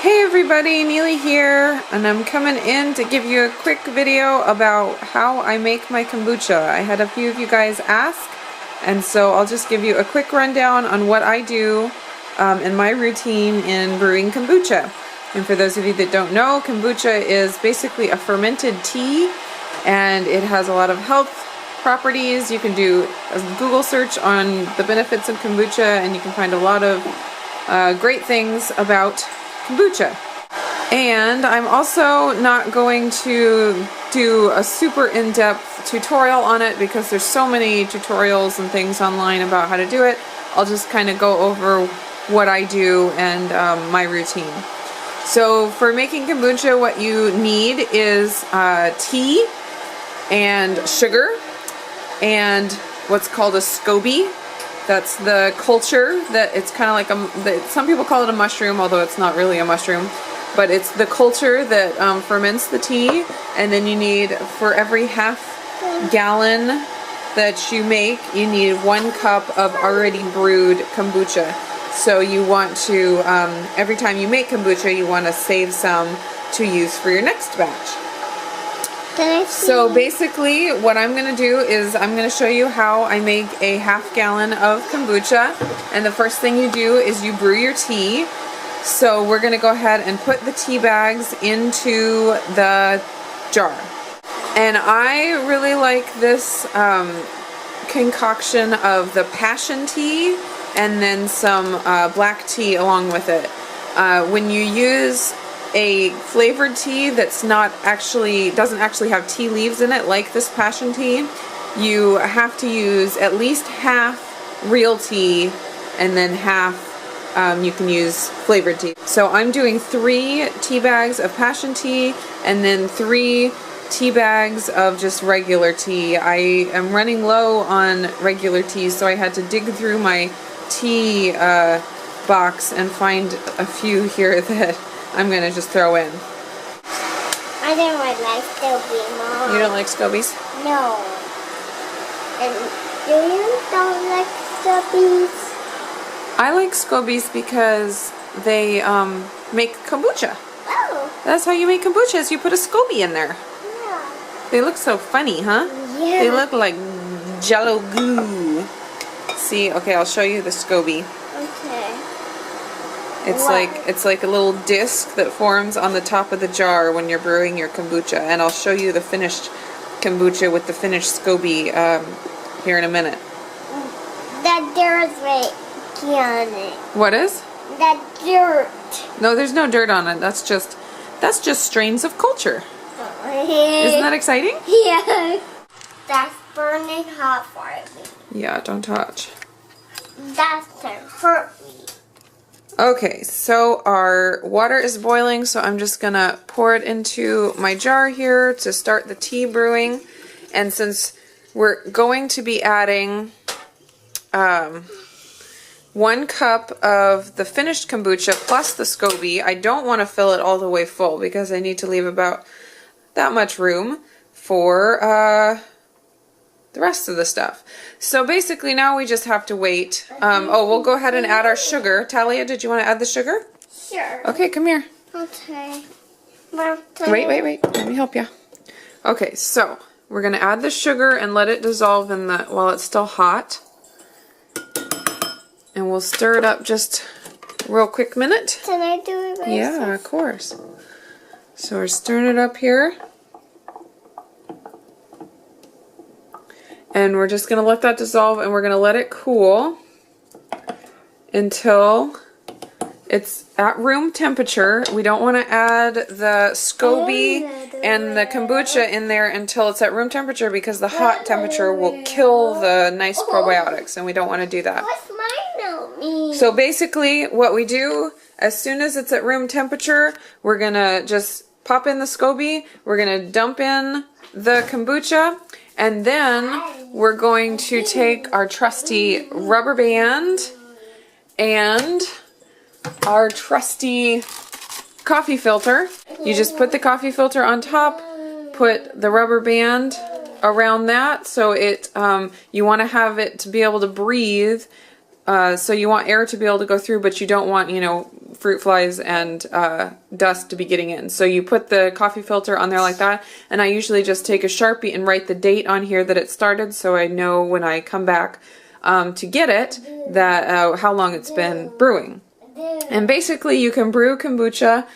Hey everybody, Neely here, and I'm coming in to give you a quick video about how I make my kombucha. I had a few of you guys ask, and so I'll just give you a quick rundown on what I do in my routine in brewing kombucha. And for those of you that don't know, kombucha is basically a fermented tea, and it has a lot of health properties. You can do a Google search on the benefits of kombucha, and you can find a lot of great things about kombucha. And I'm also not going to do a super in-depth tutorial on it because there's so many tutorials and things online about how to do it. I'll just kind of go over what I do and my routine. So for making kombucha, what you need is tea and sugar and what's called a Scobie. That's the culture that it's kind of like some people call it a mushroom, although it's not really a mushroom, but it's the culture that ferments the tea. And then you need, for every half gallon that you make, you need 1 cup of already brewed kombucha. So you want to, every time you make kombucha, you want to save some to use for your next batch. So basically what I'm going to do is I'm going to show you how I make a half gallon of kombucha. And the first thing you do is you brew your tea. So we're going to go ahead and put the tea bags into the jar. And I really like this concoction of the passion tea and then some black tea along with it. When you use a flavored tea that's doesn't actually have tea leaves in it, like this passion tea, you have to use at least half real tea and then half you can use flavored tea. So I'm doing 3 tea bags of passion tea and then 3 tea bags of just regular tea. I am running low on regular tea, so I had to dig through my tea box and find a few here that I'm going to just throw in. I don't like Scobies, Mom. You don't like Scobies? No. And do you don't like Scobies? I like Scobies because they make kombucha. Oh. That's how you make kombucha, is you put a Scobie in there. Yeah. They look so funny, huh? Yeah. They look like jello goo. See, okay, I'll show you the Scobie. Okay. It's like a little disc that forms on the top of the jar when you're brewing your kombucha, and I'll show you the finished kombucha with the finished Scobie here in a minute. That dirt's right on it. What is? That dirt. No, there's no dirt on it. That's just strains of culture. Isn't that exciting? Yeah. That's burning hot for me. Yeah, don't touch. That's to hurt me. Okay, so our water is boiling, so I'm just gonna pour it into my jar here to start the tea brewing. And since we're going to be adding 1 cup of the finished kombucha plus the Scobie, I don't want to fill it all the way full because I need to leave about that much room for the rest of the stuff. So basically now we just have to wait. We'll go ahead and add our sugar. Talia, did you want to add the sugar? Sure. Okay, come here. Okay. Wait. Let me help you. Okay, so we're going to add the sugar and let it dissolve in while it's still hot. And we'll stir it up just a real quick minute. Can I do it myself? Yeah, of course. So we're stirring it up here. And we're just going to let that dissolve, and we're going to let it cool until it's at room temperature. We don't want to add the Scobie and the kombucha in there until it's at room temperature because the hot temperature will kill the nice probiotics, and we don't want to do that. What's mine on me? So basically what we do, as soon as it's at room temperature, we're going to just pop in the Scobie, we're going to dump in the kombucha, and then we're going to take our trusty rubber band and our trusty coffee filter. You just put the coffee filter on top, put the rubber band around that, so it you want to have it to be able to breathe. So you want air to be able to go through, but you don't want, fruit flies and dust to be getting in. So you put the coffee filter on there like that, and I usually just take a Sharpie and write the date on here that it started, so I know when I come back to get it that how long it's been brewing. And basically you can brew kombucha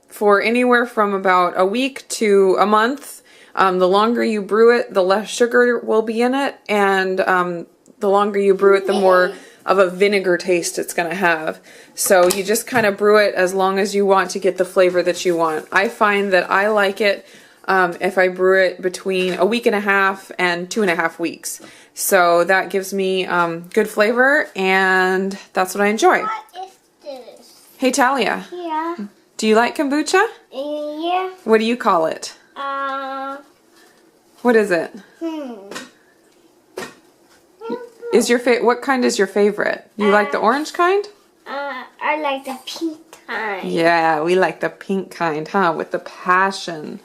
for anywhere from about a week to a month. The longer you brew it, the less sugar will be in it, and the longer you brew it, the more of a vinegar taste it's going to have. So you just kind of brew it as long as you want to get the flavor that you want. I find that I like it if I brew it between a week and a half and 2.5 weeks. So that gives me good flavor, and that's what I enjoy. What is this? Hey Talia. Yeah. Do you like kombucha? Yeah. What do you call it? What is it? Is your what kind is your favorite? You like the orange kind? I like the pink kind. Yeah, we like the pink kind, huh? With the passion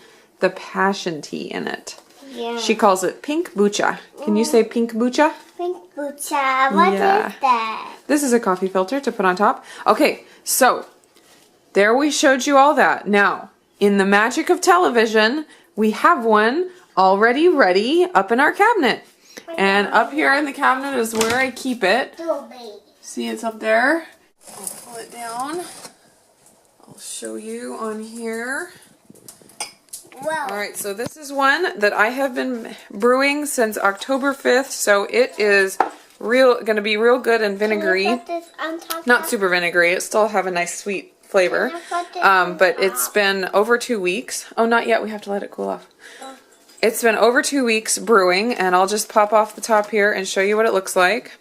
tea in it. Yeah. She calls it pink bucha. Can you say pink bucha? Pink bucha. What is that? This is a coffee filter to put on top. Okay, so there we showed you all that. Now, in the magic of television, we have one already ready up in our cabinet. And up here in the cabinet is where I keep it. See, it's up there. I'll pull it down. I'll show you on here. Wow. Alright, so this is one that I have been brewing since October 5th, so it is going to be real good and vinegary. Can I put this on top? Not super vinegary, it still have a nice sweet flavor. But it's been over 2 weeks. Oh, not yet, we have to let it cool off. It's been over 2 weeks brewing, and I'll just pop off the top here and show you what it looks like.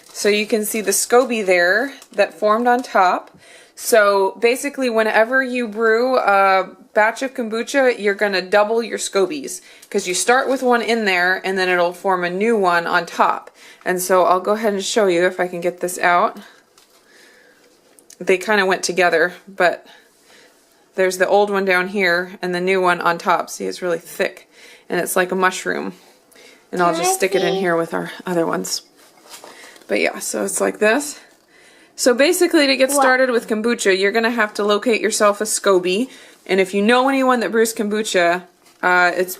So you can see the Scobie there that formed on top. So basically whenever you brew a batch of kombucha, you're going to double your Scobies, because you start with one in there and then it'll form a new one on top. And so I'll go ahead and show you if I can get this out. They kind of went together, but there's the old one down here and the new one on top. See, it's really thick. And it's like a mushroom. And I'll just stick it in here with our other ones. But yeah, so it's like this. So basically to get started with kombucha, you're going to have to locate yourself a Scobie. And if you know anyone that brews kombucha, it's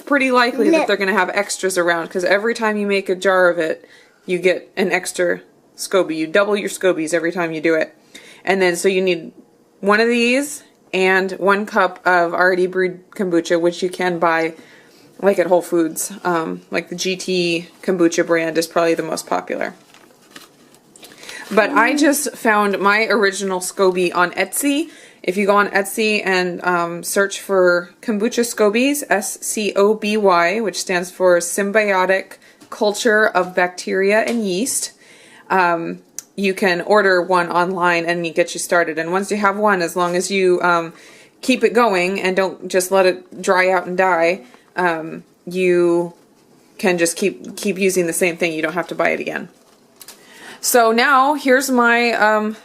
pretty likely that they're going to have extras around. Because every time you make a jar of it, you get an extra Scobie. You double your Scobies every time you do it. And then so you need one of these and 1 cup of already brewed kombucha, which you can buy like at Whole Foods. Like the GT kombucha brand is probably the most popular. But I just found my original Scobie on Etsy. If you go on Etsy and search for Kombucha Scobies, S-C-O-B-Y, which stands for Symbiotic Culture of Bacteria and Yeast, you can order one online and it gets you started. And once you have one, as long as you keep it going and don't just let it dry out and die, you can just keep using the same thing. You don't have to buy it again. So now here's my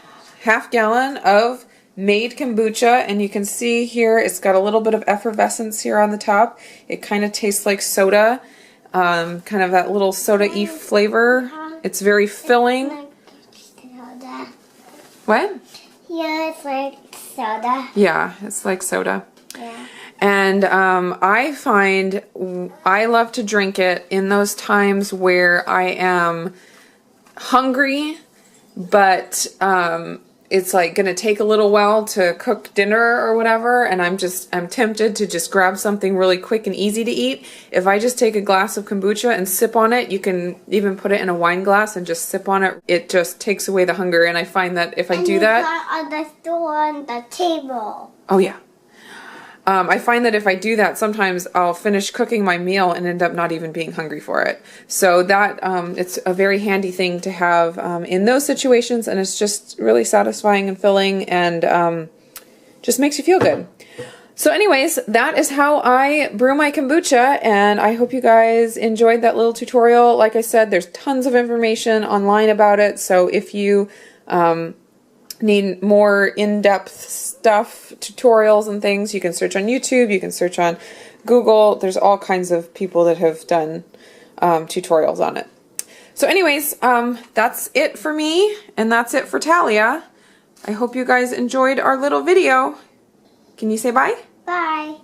half gallon of made kombucha, and you can see here it's got a little bit of effervescence here on the top. It kind of tastes like soda, kind of that little soda-y flavor. It's very filling. What? Yeah, it's like soda. Yeah, it's like soda. Yeah. And I find I love to drink it in those times where I am hungry, but it's like gonna take a little while to cook dinner or whatever, and I'm tempted to just grab something really quick and easy to eat. If I just take a glass of kombucha and sip on it, you can even put it in a wine glass and just sip on it. It just takes away the hunger, and I find that if I do that, on the store on the table. oh yeah. I find that if I do that, sometimes I'll finish cooking my meal and end up not even being hungry for it. So that it's a very handy thing to have in those situations, and it's just really satisfying and filling, and just makes you feel good. So anyways, that is how I brew my kombucha, and I hope you guys enjoyed that little tutorial. Like I said, there's tons of information online about it, so if you need more in-depth stuff, tutorials and things, you can search on YouTube, you can search on Google. There's all kinds of people that have done tutorials on it. So anyways, that's it for me, and that's it for Talia. I hope you guys enjoyed our little video. Can you say bye? Bye.